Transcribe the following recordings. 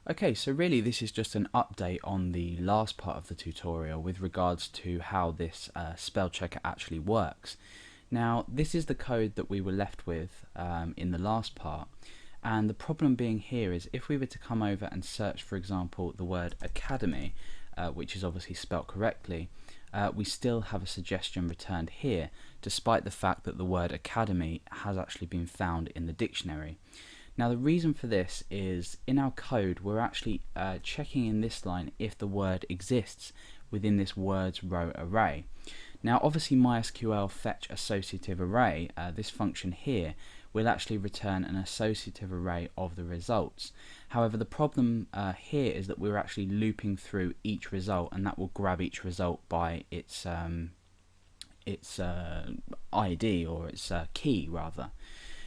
Okay, so really this is just an update on the last part of the tutorial with regards to how this spell checker actually works. Now this is the code that we were left with in the last part, and the problem being here is if we were to come over and search, for example, the word academy, which is obviously spelt correctly, we still have a suggestion returned here despite the fact that the word academy has actually been found in the dictionary. Now the reason for this is in our code we're actually checking in this line if the word exists within this words row array. Now obviously MySQL fetch associative array, this function here, will actually return an associative array of the results. However, the problem here is that we're actually looping through each result, and that will grab each result by its ID, or its key rather.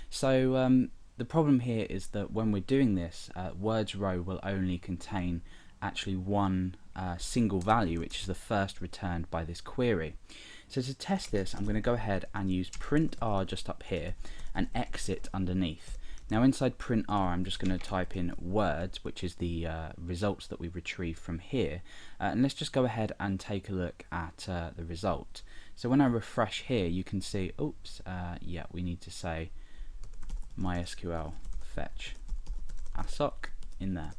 So the problem here is that when we're doing this, words row will only contain actually one single value, which is the first returned by this query. So to test this, I'm going to go ahead and use print r just up here and exit underneath. Now inside print r, I'm just going to type in words, which is the results that we retrieved from here, and let's just go ahead and take a look at the result. So when I refresh here, you can see, oops, yeah, we need to say MySQL fetch assoc in there.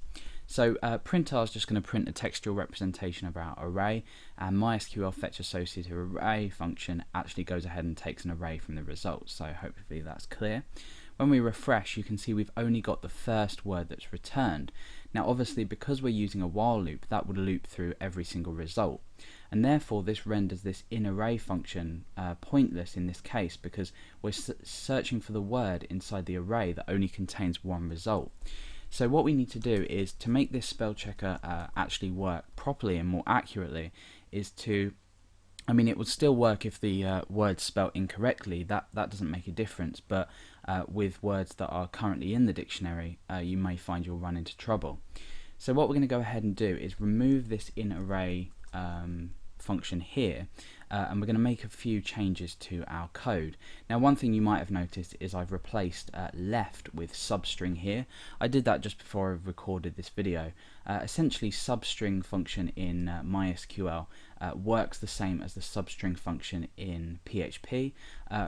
So printar is just going to print a textual representation of our array, and MySQL fetch associative array function actually goes ahead and takes an array from the results. So hopefully that's clear. When we refresh, you can see we've only got the first word that's returned. Now obviously because we're using a while loop, that would loop through every single result, and therefore this renders this inArray function pointless in this case, because we're searching for the word inside the array that only contains one result. So what we need to do is, to make this spell checker actually work properly and more accurately, is to, I mean, it would still work if the word's spelled incorrectly, that doesn't make a difference, but with words that are currently in the dictionary, you may find you'll run into trouble. So what we're going to go ahead and do is remove this inArray function here, and we're going to make a few changes to our code. Now one thing you might have noticed is I've replaced left with substring here. I did that just before I recorded this video. Essentially substring function in MySQL works the same as the substring function in PHP.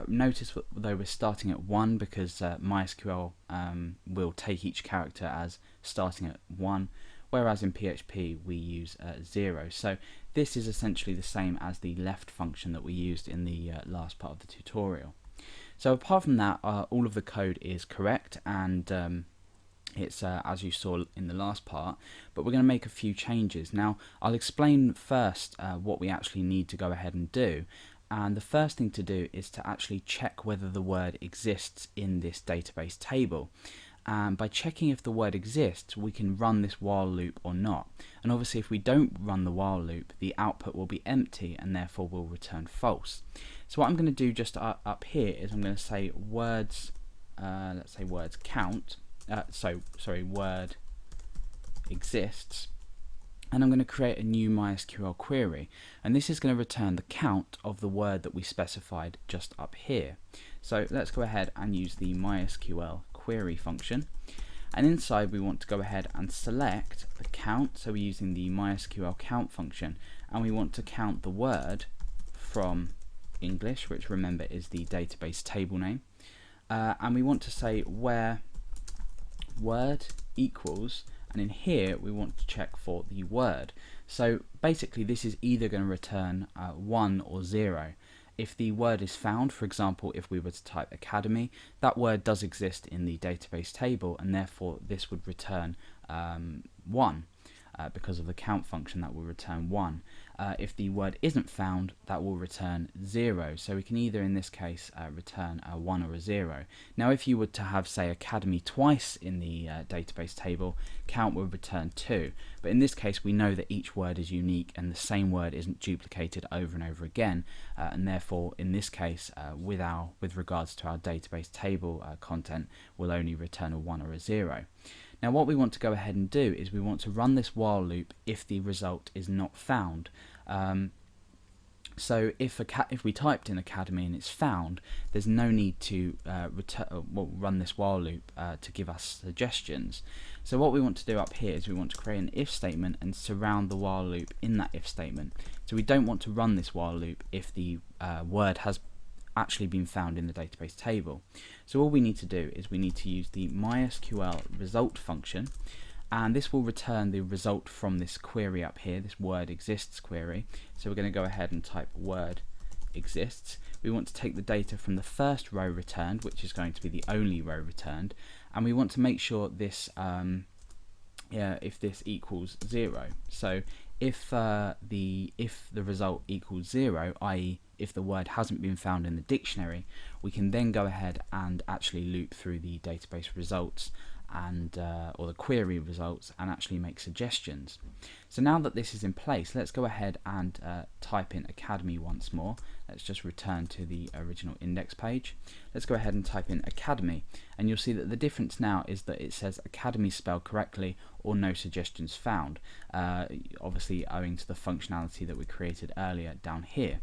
Notice though we're starting at 1 because MySQL will take each character as starting at 1, whereas in PHP we use 0. So this is essentially the same as the left function that we used in the last part of the tutorial. So apart from that, all of the code is correct, and it's as you saw in the last part, but we're going to make a few changes. Now I'll explain first what we actually need to go ahead and do, and the first thing to do is to actually check whether the word exists in this database table. By checking if the word exists, we can run this while loop or not, and obviously if we don't run the while loop, the output will be empty and therefore will return false. So what I'm going to do just up here is I'm going to say words, let's say words count, word exists, and I'm going to create a new MySQL query, and this is going to return the count of the word that we specified just up here. So let's go ahead and use the MySQL query function, and inside we want to go ahead and select the count, so we're using the MySQL count function, and we want to count the word from English, which remember is the database table name, and we want to say where word equals, and in here we want to check for the word. So basically this is either going to return 1 or 0. If the word is found, for example if we were to type academy, that word does exist in the database table, and therefore this would return 1 because of the count function, that will return 1. If the word isn't found, that will return 0. So we can either in this case return a 1 or a 0. Now if you were to have, say, academy twice in the database table, count will return 2. But in this case we know that each word is unique and the same word isn't duplicated over and over again, and therefore in this case with regards to our database table content, we'll only return a 1 or a 0. Now what we want to go ahead and do is we want to run this while loop if the result is not found. So if we typed in academy and it's found, there's no need to run this while loop to give us suggestions. So what we want to do up here is we want to create an if statement and surround the while loop in that if statement. So we don't want to run this while loop if the word has actually been found in the database table. So all we need to do is we need to use the MySQL result function, and this will return the result from this query up here, this word exists query. So we're going to go ahead and type word exists. We want to take the data from the first row returned, which is going to be the only row returned, and we want to make sure this if this equals 0. So if the result equals 0, i.e. if the word hasn't been found in the dictionary, we can then go ahead and actually loop through the database results and or the query results and actually make suggestions. So now that this is in place, let's go ahead and type in academy once more. Let's just return to the original index page. Let's go ahead and type in academy, and you'll see that the difference now is that it says academy spelled correctly or no suggestions found, obviously owing to the functionality that we created earlier down here.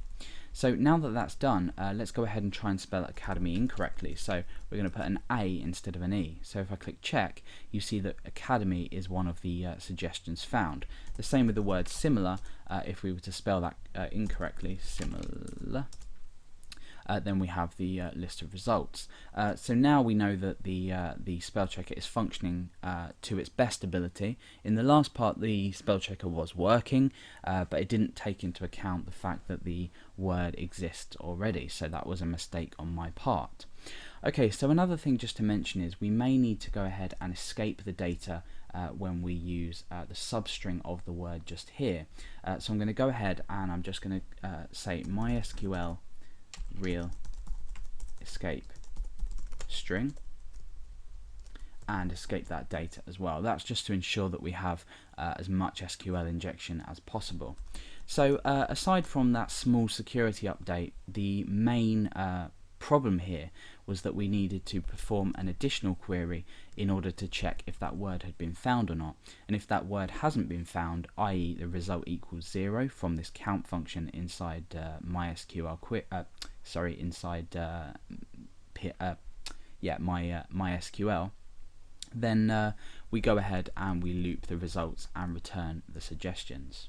So now that that's done, let's go ahead and try and spell academy incorrectly. So we're going to put an A instead of an E. So if I click check, you see that academy is one of the suggestions found. The same with the word similar. If we were to spell that incorrectly, similar, then we have the list of results. So now we know that the spell checker is functioning to its best ability. In the last part, the spell checker was working, but it didn't take into account the fact that the word exists already, so that was a mistake on my part. Okay, so another thing just to mention is we may need to go ahead and escape the data when we use the substring of the word just here. So I'm going to go ahead and I'm just going to say MySQL real escape string and escape that data as well. That's just to ensure that we have as much SQL injection as possible. So aside from that small security update, the main problem here was that we needed to perform an additional query in order to check if that word had been found or not. And if that word hasn't been found, i.e. the result equals 0 from this count function inside MySQL MySQL, then we go ahead and we loop the results and return the suggestions.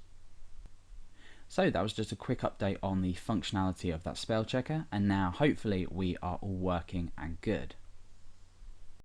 So that was just a quick update on the functionality of that spell checker, and now hopefully we are all working and good.